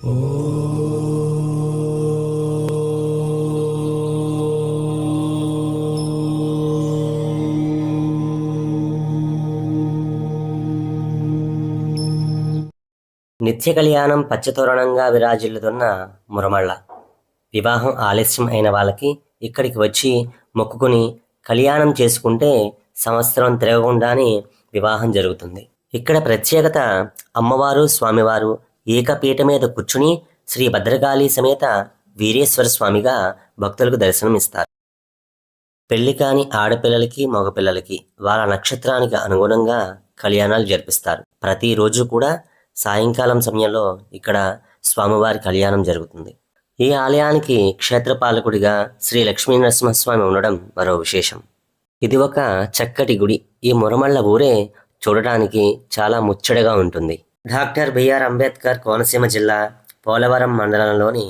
నిత్య కళ్యాణం పచ్చతోరణంగా విరాజిల్లుతున్న మురమళ్ళ. వివాహం ఆలస్యం అయిన వాళ్ళకి ఇక్కడికి వచ్చి మొక్కుకుని కళ్యాణం చేసుకుంటే సంవత్సరం తిరగకుండానే వివాహం జరుగుతుంది. ఇక్కడ ప్రత్యేకత అమ్మవారు స్వామివారు ఏకపీఠ మీద కూర్చుని శ్రీ భద్రకాళి సమేత వీరేశ్వర స్వామిగా భక్తులకు దర్శనమిస్తారు. పెళ్లి కాని ఆడపిల్లలకి మగపిల్లలకి వాళ్ళ నక్షత్రానికి అనుగుణంగా కళ్యాణాలు జరిపిస్తారు. ప్రతిరోజు కూడా సాయంకాలం సమయంలో ఇక్కడ స్వామివారి కళ్యాణం జరుగుతుంది. ఈ ఆలయానికి క్షేత్రపాలకుడిగా శ్రీ లక్ష్మీ నరసింహస్వామి ఉండడం మరో విశేషం. ఇది ఒక చక్కటి గుడి. ఈ మురమళ్ళ ఊరే చూడడానికి చాలా ముచ్చటగా ఉంటుంది. డాక్టర్ బిఆర్ అంబేద్కర్ కోనసీమ జిల్లా పోలవరం మండలంలోని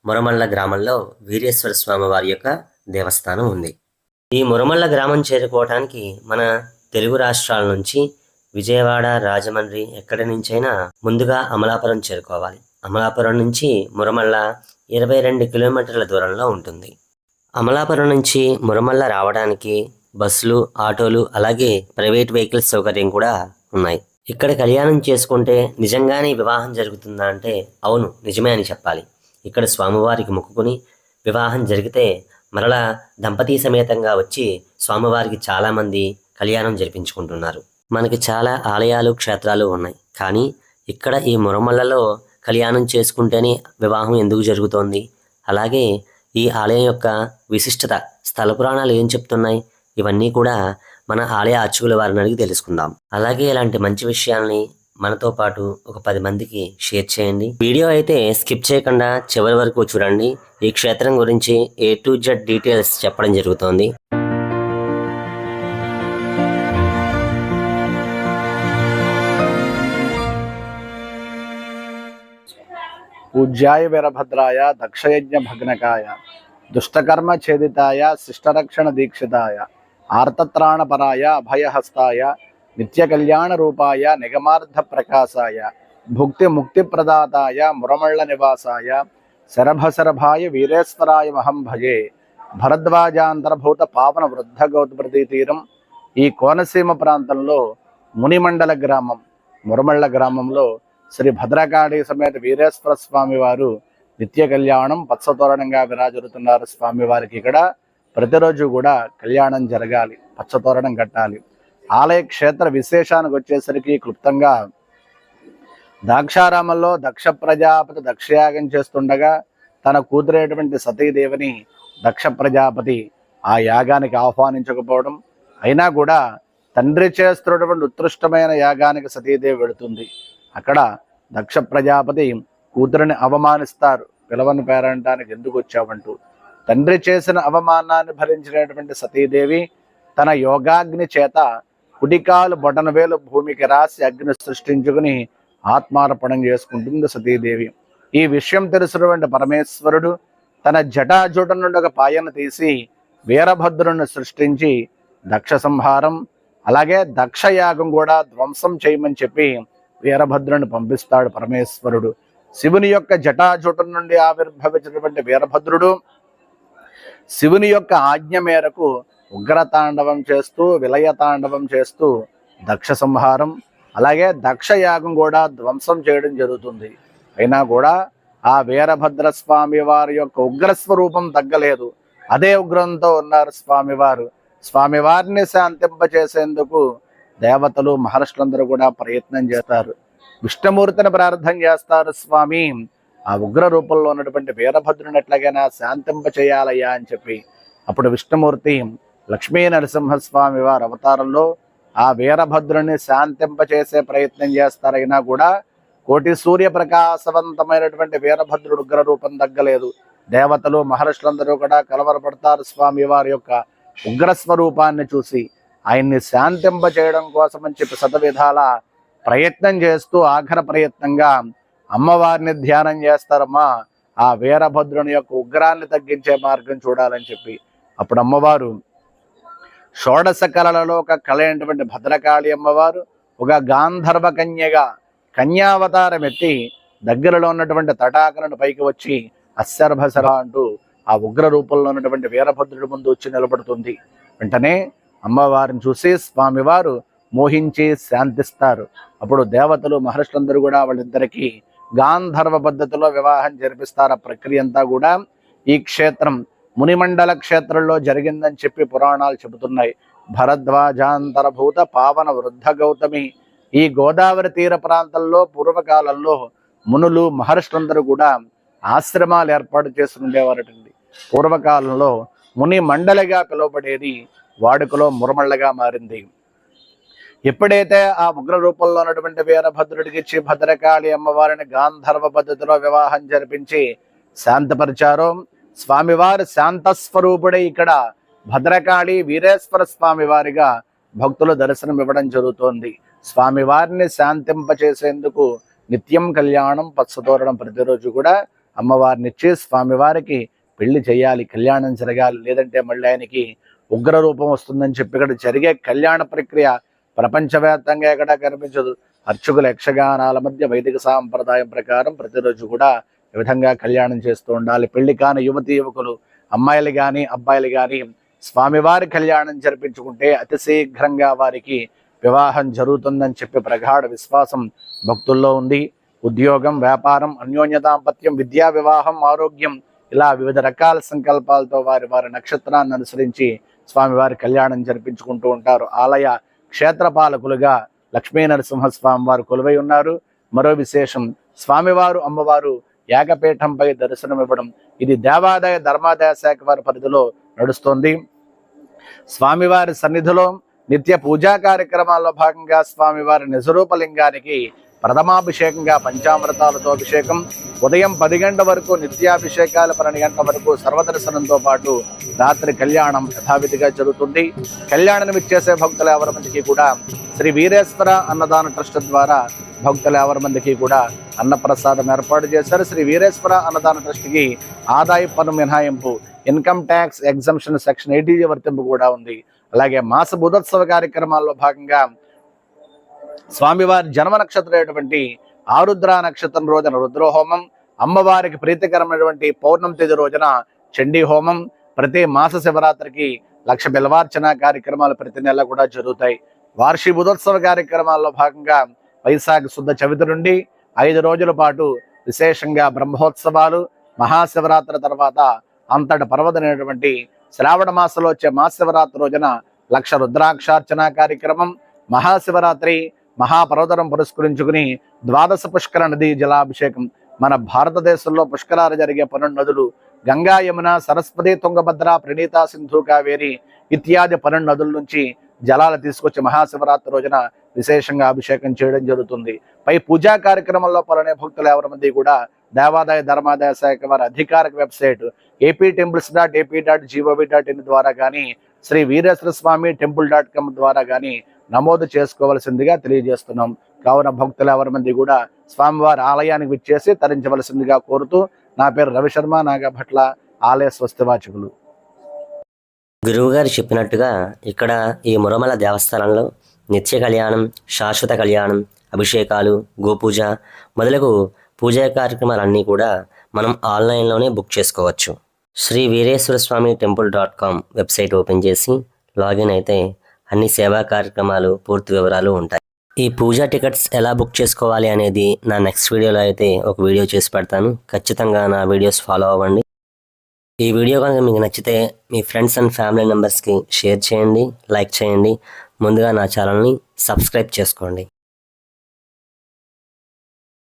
మురమళ్ళ గ్రామంలో వీరేశ్వర స్వామి వారి యొక్క దేవస్థానం ఉంది. ఈ మురమళ్ళ గ్రామం చేరుకోవటానికి మన తెలుగు రాష్ట్రాల నుంచి విజయవాడ, రాజమండ్రి ఎక్కడి నుంచైనా ముందుగా అమలాపురం చేరుకోవాలి. అమలాపురం నుంచి మురమళ్ళ 22 కిలోమీటర్ల దూరంలో ఉంటుంది. అమలాపురం నుంచి మురమళ్ళ రావడానికి బస్సులు, ఆటోలు అలాగే ప్రైవేట్ వెహికల్స్ సౌకర్యం కూడా ఉన్నాయి. ఇక్కడ కళ్యాణం చేసుకుంటే నిజంగానే వివాహం జరుగుతుందా అంటే అవును, నిజమే అని చెప్పాలి. ఇక్కడ స్వామివారికి మొక్కుకుని వివాహం జరిగితే మరలా దంపతి సమేతంగా వచ్చి స్వామివారికి చాలామంది కళ్యాణం జరిపించుకుంటున్నారు. మనకి చాలా ఆలయాలు, క్షేత్రాలు ఉన్నాయి. కానీ ఇక్కడ ఈ మురమళ్ళలో కళ్యాణం చేసుకుంటేనే వివాహం ఎందుకు జరుగుతోంది, అలాగే ఈ ఆలయం యొక్క విశిష్టత, స్థల పురాణాలు ఏం చెప్తున్నాయి, ఇవన్నీ కూడా మన ఆలయ అర్చకుల వారిని అడిగి తెలుసుకుందాం. అలాగే ఇలాంటి మంచి విషయాల్ని మనతో పాటు ఒక 10 మందికి షేర్ చేయండి. వీడియో అయితే స్కిప్ చేయకుండా చివరి వరకు చూడండి. ఈ క్షేత్రం గురించి A to Z డీటెయిల్స్ చెప్పడం జరుగుతోంది. పూజ్యాయ వీరభద్రాయ దక్షయజ్ఞ భగ్నకాయ దుష్టకర్మ ఛేదితాయ శిష్టరక్షణ దీక్షితాయ ఆర్తత్రాణపరాయ అభయహస్తాయ నిత్య కళ్యాణ రూపాయ నిగమార్థ ప్రకాశాయ భుక్తి ముక్తి ప్రదాతాయ మురమళ్ళ నివాసాయ శరభశరభాయ వీరేశ్వరాయ మహం భజే. భరద్వాజాంతర్భూత పావన వృద్ధ గౌతప్రతి తీరం ఈ కోనసీమ ప్రాంతంలో మునిమండల గ్రామం మురమళ్ళ గ్రామంలో శ్రీ భద్రకాళి సమేత వీరేశ్వర స్వామి వారు నిత్య కళ్యాణం పచ్చతోరణంగా విరాజుతున్నారు. స్వామివారికి ఇక్కడ ప్రతిరోజు కూడా కళ్యాణం జరగాలి, పచ్చతోరణం కట్టాలి. ఆలయ క్షేత్ర విశేషానికి వచ్చేసరికి క్లుప్తంగా దాక్షారామంలో దక్ష ప్రజాపతి దక్షయాగం చేస్తుండగా తన కూతురేటువంటి సతీదేవిని దక్ష ప్రజాపతి ఆ యాగానికి ఆహ్వానించకపోవడం, అయినా కూడా తండ్రి చేస్తున్నటువంటి ఉత్కృష్టమైన యాగానికి సతీదేవి వెళుతుంది. అక్కడ దక్ష ప్రజాపతి కూతురిని అవమానిస్తారు. పిలవని పేరంటానికి ఎందుకు వచ్చావంటూ తండ్రి చేసిన అవమానాన్ని భరించినటువంటి సతీదేవి తన యోగాగ్ని చేత కుడికాలు బొటనవేలు భూమికి రాసి అగ్ని సృష్టించుకుని ఆత్మార్పణం చేసుకుంటుంది సతీదేవి. ఈ విషయం తెలిసినటువంటి పరమేశ్వరుడు తన జటాజుట నుండి ఒక పాయన తీసి వీరభద్రుని సృష్టించి దక్ష సంహారం అలాగే దక్షయాగం కూడా ధ్వంసం చేయమని చెప్పి వీరభద్రుని పంపిస్తాడు పరమేశ్వరుడు. శివుని యొక్క జటాజుటం నుండి ఆవిర్భవించినటువంటి వీరభద్రుడు శివుని యొక్క ఆజ్ఞ మేరకు ఉగ్రతాండవం చేస్తూ విలయతాండవం చేస్తూ దక్ష సంహారం అలాగే దక్షయాగం కూడా ధ్వంసం చేయడం జరుగుతుంది. అయినా కూడా ఆ వీరభద్ర స్వామి వారి యొక్క ఉగ్రస్వరూపం తగ్గలేదు. అదే ఉగ్రంతో ఉన్నారు స్వామివారు. స్వామివారిని శాంతింపచేసేందుకు దేవతలు మహర్షులందరూ కూడా ప్రయత్నం చేస్తారు. విష్ణుమూర్తిని ప్రార్థన చేస్తారు, స్వామి ఆ ఉగ్ర రూపంలో ఉన్నటువంటి వీరభద్రుని ఎట్లాగైనా శాంతింప చేయాలయ్యా అని చెప్పి. అప్పుడు విష్ణుమూర్తి లక్ష్మీ నరసింహస్వామి వారి అవతారంలో ఆ వీరభద్రుని శాంతింపచేసే ప్రయత్నం చేస్తారైనా కూడా కోటి సూర్య ప్రకాశవంతమైనటువంటి వీరభద్రుడు ఉగ్ర రూపం తగ్గలేదు. దేవతలు మహర్షులందరూ కూడా కలవరపడతారు స్వామి వారి యొక్క ఉగ్రస్వరూపాన్ని చూసి. ఆయన్ని శాంతింప చేయడం కోసం అని చెప్పి శతవిధాల ప్రయత్నం చేస్తూ ఆఖరి ప్రయత్నంగా అమ్మవారిని ధ్యానం చేస్తారమ్మా, ఆ వీరభద్రుని యొక్క ఉగ్రాన్ని తగ్గించే మార్గం చూడాలని చెప్పి. అప్పుడు అమ్మవారు షోడశ కళలలో ఒక కళ అయినటువంటి భద్రకాళి అమ్మవారు ఒక గాంధర్వ కన్యగా కన్యావతారం ఎత్తి దగ్గరలో ఉన్నటువంటి తటాకలను పైకి వచ్చి అశ్శర్భసర అంటూ ఆ ఉగ్ర రూపంలో ఉన్నటువంటి వీరభద్రుడి ముందు వచ్చి నిలబడుతుంది. వెంటనే అమ్మవారిని చూసి స్వామివారు మోహించి శాంతిస్తారు. అప్పుడు దేవతలు మహర్షులందరూ కూడా వాళ్ళిద్దరికీ గాంధర్వ పద్ధతిలో వివాహం జరిపిస్తారు. ఆ ప్రక్రియ అంతా కూడా ఈ క్షేత్రం మునిమండల క్షేత్రంలో జరిగిందని చెప్పి పురాణాలు చెబుతున్నాయి. భరద్వాజాంతరభూత పావన వృద్ధ గౌతమి. ఈ గోదావరి తీర ప్రాంతంలో పూర్వకాలంలో మునులు మహర్షులందరూ కూడా ఆశ్రమాలు ఏర్పాటు చేసి ఉండేవారటండి. పూర్వకాలంలో ముని మండలిగా పిలువబడేది వాడుకలో మురమళ్ళగా మారింది. ఎప్పుడైతే ఆ ఉగ్ర రూపంలో ఉన్నటువంటి వీరభద్రుడికి ఇచ్చి భద్రకాళి అమ్మవారిని గాంధర్వ పద్ధతిలో వివాహం జరిపించి శాంతపరిచారో, స్వామివారి శాంతస్వరూపుడై ఇక్కడ భద్రకాళి వీరేశ్వర స్వామి వారిగా భక్తులు దర్శనం ఇవ్వడం జరుగుతోంది. స్వామివారిని శాంతింపచేసేందుకు నిత్యం కళ్యాణం పచ్చతోరణం ప్రతిరోజు కూడా అమ్మవారిని ఇచ్చి స్వామివారికి పెళ్లి చేయాలి, కళ్యాణం జరగాలి, లేదంటే మళ్ళీ ఆయనకి ఉగ్ర రూపం వస్తుందని చెప్పి ఇక్కడ జరిగే కళ్యాణ ప్రక్రియ ప్రపంచవ్యాప్తంగా ఎక్కడా కనిపించదు. అర్చకుల యక్షగానాల మధ్య వైదిక సాంప్రదాయం ప్రకారం ప్రతిరోజు కూడా ఈ విధంగా కళ్యాణం చేస్తూ ఉండాలి. పెళ్లి కాని యువతీ యువకులు, అమ్మాయిలు కానీ అబ్బాయిలు కానీ స్వామివారి కళ్యాణం జరిపించుకుంటే అతి శీఘ్రంగా వారికి వివాహం జరుగుతుందని చెప్పి ప్రగాఢ విశ్వాసం భక్తుల్లో ఉంది. ఉద్యోగం, వ్యాపారం, అన్యోన్య దాంపత్యం, విద్యా, వివాహం, ఆరోగ్యం, ఇలా వివిధ రకాల సంకల్పాలతో వారి వారి నక్షత్రాన్ని అనుసరించి స్వామివారి కళ్యాణం జరిపించుకుంటూ ఉంటారు. ఆలయ క్షేత్రపాలకులుగా లక్ష్మీ నరసింహస్వామి వారు కొలువై ఉన్నారు. మరో విశేషం, స్వామివారు అమ్మవారు యాగపీఠంపై దర్శనం ఇవ్వడం. ఇది దేవాదాయ ధర్మాదాయ శాఖ వారి పరిధిలో నడుస్తోంది. స్వామివారి సన్నిధిలో నిత్య పూజా కార్యక్రమాల్లో భాగంగా స్వామివారి నిజరూపలింగానికి ప్రథమాభిషేకంగా పంచామృతాలతో అభిషేకం, ఉదయం 10 గంటల వరకు నిత్యాభిషేకాలు, 12 గంటల వరకు సర్వదర్శనంతో పాటు రాత్రి కళ్యాణం యథావిధిగా జరుగుతుంది. కళ్యాణం ఇచ్చేసే భక్తుల ఎవరి మందికి కూడా శ్రీ వీరేశ్వర అన్నదాన ట్రస్ట్ ద్వారా భక్తుల ఎవరి మందికి కూడా అన్నప్రసాదం ఏర్పాటు చేశారు. శ్రీ వీరేశ్వర అన్నదాన ట్రస్ట్కి ఆదాయ పన్ను మినహాయింపు, ఇన్కమ్ ట్యాక్స్ ఎగ్జంప్షన్ సెక్షన్ 80 వర్తింపు కూడా ఉంది. అలాగే మాస బుధోత్సవ కార్యక్రమాల్లో భాగంగా స్వామివారి జన్మ నక్షత్రం అయినటువంటి ఆరుద్ర నక్షత్రం రోజున రుద్రహోమం, అమ్మవారికి ప్రీతికరమైనటువంటి పౌర్ణమి తేదీ రోజున చండీ హోమం, ప్రతి మాస శివరాత్రికి 1,00,000 బిల్వార్చన కార్యక్రమాలు ప్రతి నెల కూడా జరుగుతాయి. వార్షిక బుధోత్సవ కార్యక్రమాల్లో భాగంగా వైశాఖ శుద్ధ చవితి నుండి 5 రోజుల పాటు విశేషంగా బ్రహ్మోత్సవాలు, మహాశివరాత్రి తర్వాత అంతటి పర్వతమైనటువంటి శ్రావణ మాసంలో వచ్చే మహాశివరాత్రి రోజున 1,00,000 రుద్రాక్షార్చన కార్యక్రమం, మహాశివరాత్రి మహాపర్వతనం పురస్కరించుకుని 12 పుష్కర నదీ జలాభిషేకం. మన భారతదేశంలో పుష్కరాలు జరిగే 12 నదులు గంగా, యమున, సరస్వతి, తుంగభద్ర, ప్రణీత, సింధు, కావేరి ఇత్యాది 12 నదుల నుంచి జలాలు తీసుకొచ్చి మహాశివరాత్రి రోజున విశేషంగా అభిషేకం చేయడం జరుగుతుంది. పై పూజా కార్యక్రమంలో పాల్గొనే భక్తులు ఎవరి మంది కూడా దేవాదాయ ధర్మాదాయ శాఖ వారి అధికారిక వెబ్సైట్ aptemples.ap.gov.in ద్వారా కానీ శ్రీ వీరేశ్వర స్వామి temple.com ద్వారా కానీ నమోదు చేసుకోవలసిందిగా తెలియజేస్తున్నాం. కావున భక్తులు ఎవరి మంది కూడా స్వామివారి ఆలయానికి విచ్చేసి తరించవలసిందిగా కోరుతూ, నా పేరు రవిశర్మ, నాగభట్ల, ఆలయ స్వస్తివాచకులు. గురువుగారు చెప్పినట్టుగా ఇక్కడ ఈ మురమల దేవస్థానంలో నిత్య కళ్యాణం, శాశ్వత కళ్యాణం, అభిషేకాలు, గోపూజ మొదలగు పూజా కార్యక్రమాలన్నీ కూడా మనం ఆన్లైన్లోనే బుక్ చేసుకోవచ్చు. శ్రీ వీరేశ్వర స్వామి టెంపుల్.com వెబ్సైట్ ఓపెన్ చేసి లాగిన్ అయితే అన్ని సేవా కార్యక్రమాలు పూర్తి వివరాలు ఉంటాయి. ఈ పూజా టికెట్స్ ఎలా బుక్ చేసుకోవాలి అనేది నా నెక్స్ట్ వీడియోలో అయితే ఒక వీడియో చేసి పెడతాను. ఖచ్చితంగా నా వీడియోస్ ఫాలో అవ్వండి. ఈ వీడియో కనుక మీకు నచ్చితే మీ ఫ్రెండ్స్ అండ్ ఫ్యామిలీ మెంబర్స్కి షేర్ చేయండి, లైక్ చేయండి. ముందుగా నా ఛానల్ని సబ్స్క్రైబ్ చేసుకోండి.